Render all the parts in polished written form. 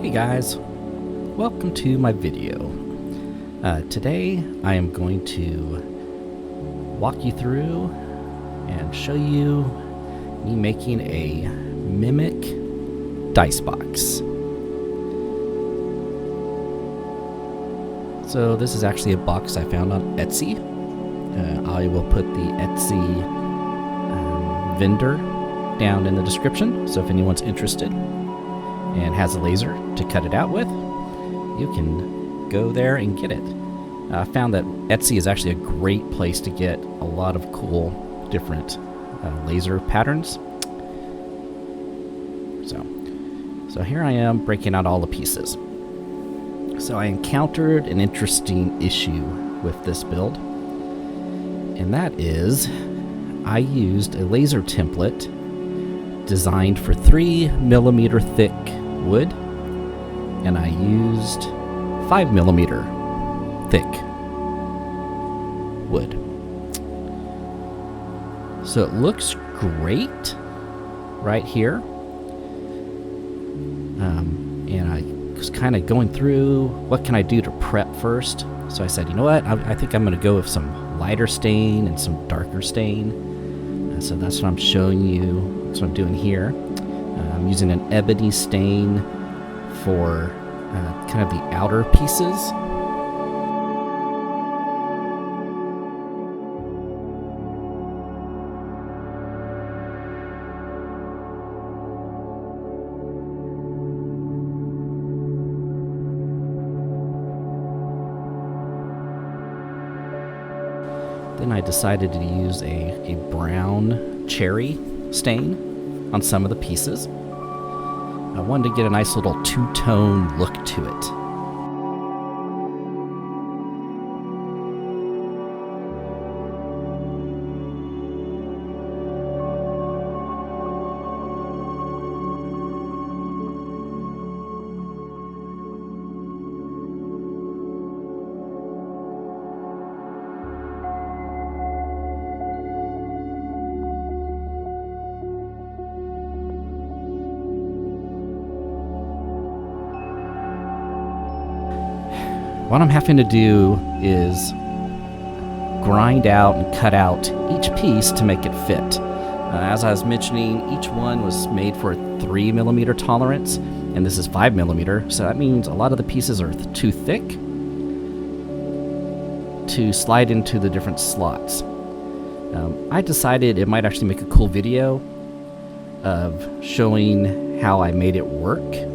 Hey guys, welcome to my video. Today I am going to walk you through and show you me making a Mimic dice box. So this is actually a box I found on Etsy. I will put the Etsy vendor down in the description, so if anyone's interested and has a laser to cut it out with, you can go there and get it. I found that Etsy is actually a great place to get a lot of cool different laser patterns. So here I am breaking out all the pieces. So I encountered an interesting issue with this build, and that is I used a laser template designed for 3mm thick wood, and I used 5mm thick wood. So it looks great right here. And I was kind of going through what can I do to prep first. So I said, you know what, I think I'm going to go with some lighter stain and some darker stain. So that's what I'm showing you. That's what I'm doing here. I'm using an ebony stain for kind of the outer pieces. Then I decided to use a brown cherry stain on some of the pieces. I wanted to get a nice little two-tone look to it. What I'm having to do is grind out and cut out each piece to make it fit. As I was mentioning, each one was made for a 3mm tolerance, and this is 5mm, so that means a lot of the pieces are too thick to slide into the different slots. I decided it might actually make a cool video of showing how I made it work.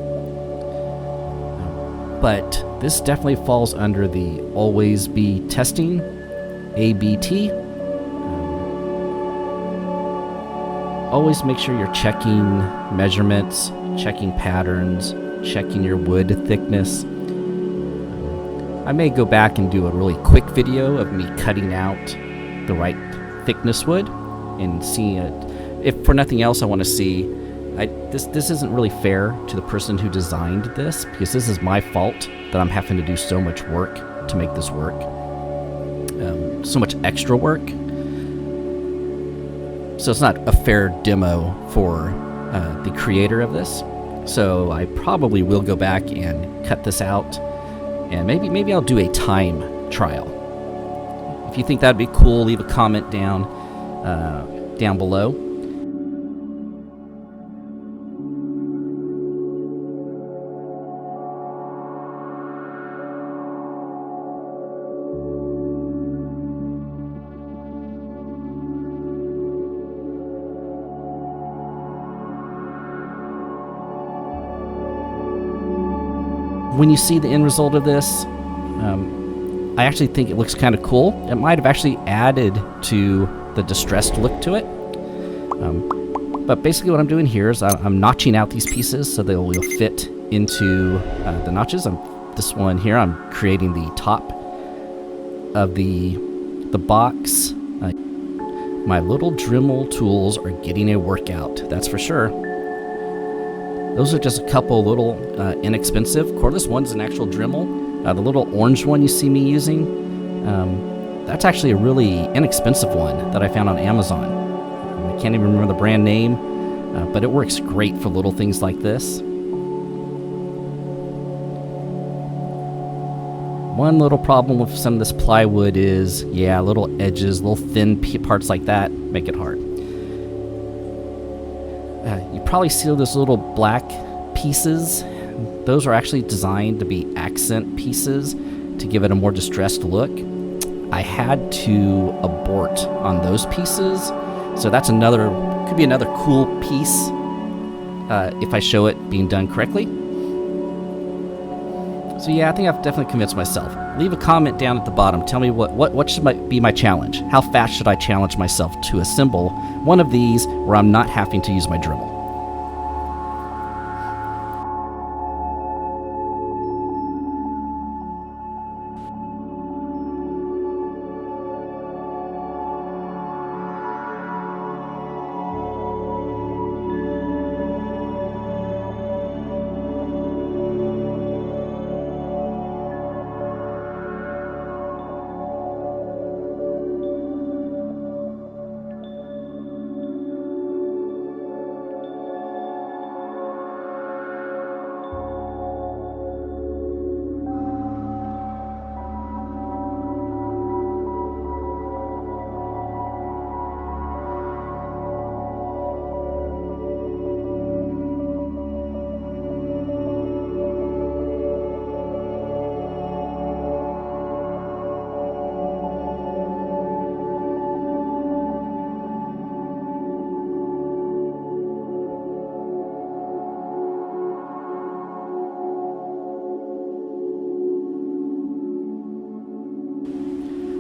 But this definitely falls under the always be testing, ABT. Always make sure you're checking measurements, checking patterns, checking your wood thickness. I may go back and do a really quick video of me cutting out the right thickness wood and seeing it. If for nothing else, I want to see this isn't really fair to the person who designed this, because this is my fault that I'm having to do so much work to make this work. So much extra work. So it's not a fair demo for the creator of this. So I probably will go back and cut this out, and maybe I'll do a time trial. If you think that'd be cool, leave a comment down below. When you see the end result of this, I actually think it looks kind of cool. It might have actually added to the distressed look to it. But basically what I'm doing here is I'm notching out these pieces so they will fit into the notches. This one here, I'm creating the top of the box. My little Dremel tools are getting a workout, that's for sure. Those are just a couple little inexpensive cordless ones, an actual Dremel. The little orange one you see me using, that's actually a really inexpensive one that I found on Amazon. I can't even remember the brand name, but it works great for little things like this. One little problem with some of this plywood is, yeah, little edges, little thin parts like that make it hard. You probably see those little black pieces. Those are actually designed to be accent pieces to give it a more distressed look. I had to abort on those pieces, so that's could be another cool piece if I show it being done correctly. So yeah, I think I've definitely convinced myself. Leave a comment down at the bottom. Tell me what should be my challenge. How fast should I challenge myself to assemble one of these where I'm not having to use my Dremel?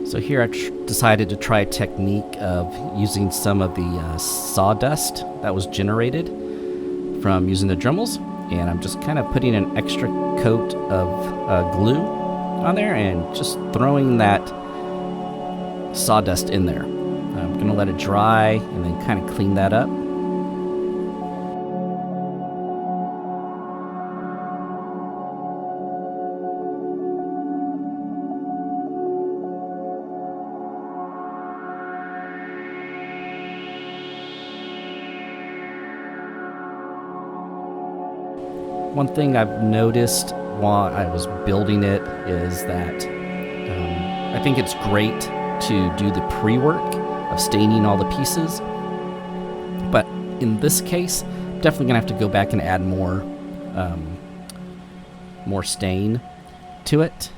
So here I decided to try a technique of using some of the sawdust that was generated from using the Dremels, and I'm just kind of putting an extra coat of glue on there and just throwing that sawdust in there. I'm going to let it dry and then kind of clean that up. One thing I've noticed while I was building it is that I think it's great to do the pre-work of staining all the pieces, but in this case, I'm definitely gonna have to go back and add more stain to it.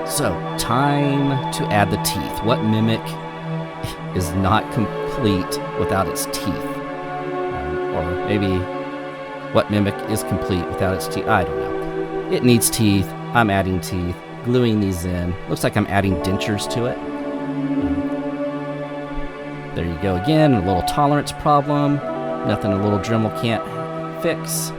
So, time to add the teeth. What Mimic is not complete without its teeth? Or maybe what Mimic is complete without its teeth? I don't know. It needs teeth. I'm adding teeth, gluing these in. Looks like I'm adding dentures to it. There you go again, a little tolerance problem. Nothing a little Dremel can't fix.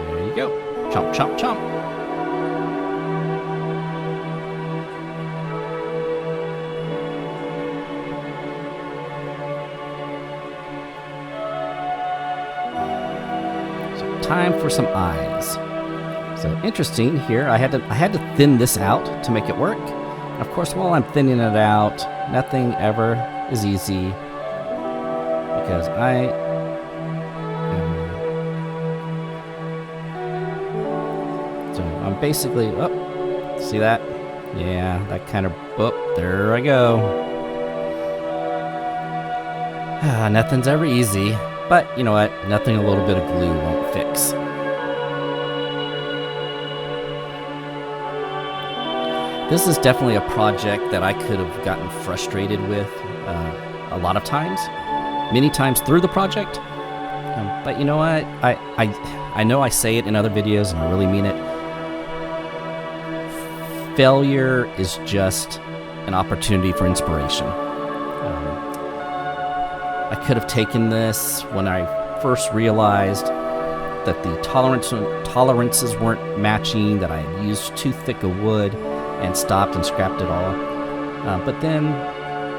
There you go. Chomp, chomp, chomp. time for some eyes. So interesting here. I had to thin this out to make it work. And of course, while I'm thinning it out, nothing ever is easy because so I'm basically, oh, see that? Yeah, that kind of, oh, there I go. Nothing's ever easy, but you know what? Nothing a little bit of glue won't fix. This is definitely a project that I could have gotten frustrated with a lot of times, many times through the project. But you know what? I know I say it in other videos and I really mean it. Failure is just an opportunity for inspiration. I could have taken this when I first realized that the tolerances weren't matching, that I had used too thick a wood, and stopped and scrapped it all. But then,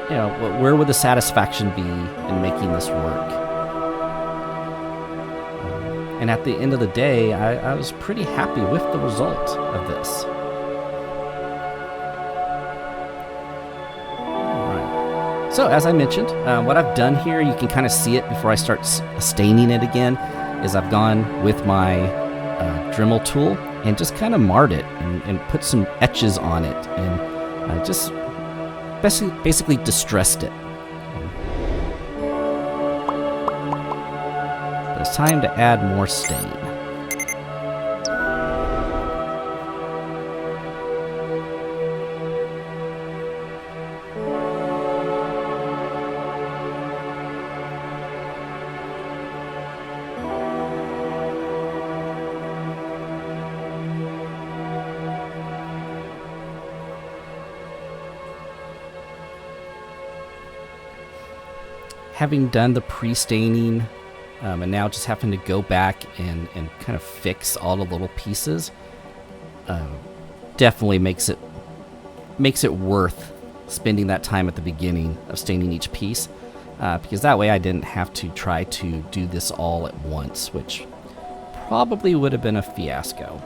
you know, where would the satisfaction be in making this work? And at the end of the day, I was pretty happy with the result of this. Alright. So, as I mentioned, what I've done here, you can kind of see it before I start staining it again, is I've gone with my Dremel tool and just kind of marred it and put some etches on it and just basically distressed it. But it's time to add more stain. Having done the pre-staining and now just having to go back and kind of fix all the little pieces definitely makes it worth spending that time at the beginning of staining each piece, because that way I didn't have to try to do this all at once, which probably would have been a fiasco.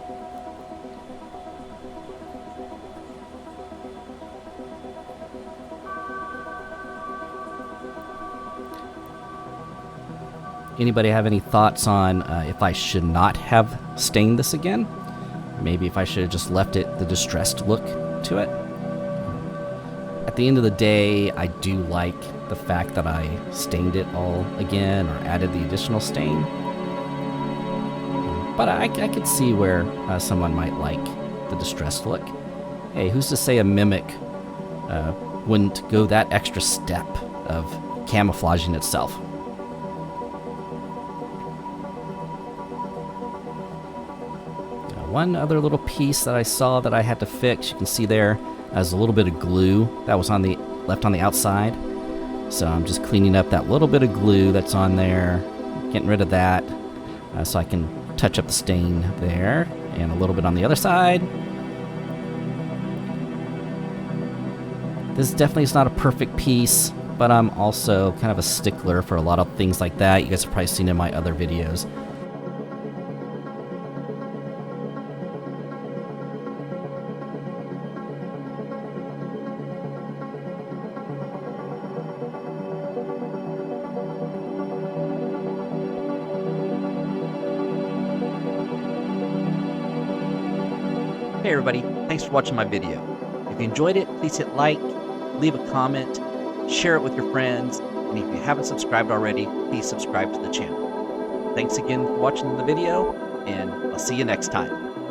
Anybody have any thoughts on if I should not have stained this again? Maybe if I should have just left it the distressed look to it? At the end of the day, I do like the fact that I stained it all again or added the additional stain. But I could see where someone might like the distressed look. Hey, who's to say a Mimic wouldn't go that extra step of camouflaging itself? One other little piece that I saw that I had to fix, you can see there as a little bit of glue that was left on the outside. So I'm just cleaning up that little bit of glue that's on there, getting rid of that, so I can touch up the stain there, and a little bit on the other side. This definitely is not a perfect piece, but I'm also kind of a stickler for a lot of things like that. You guys have probably seen in my other videos. Hey everybody, thanks for watching my video. If you enjoyed it, please hit like, leave a comment, share it with your friends, and if you haven't subscribed already, please subscribe to the channel. Thanks again for watching the video, and I'll see you next time.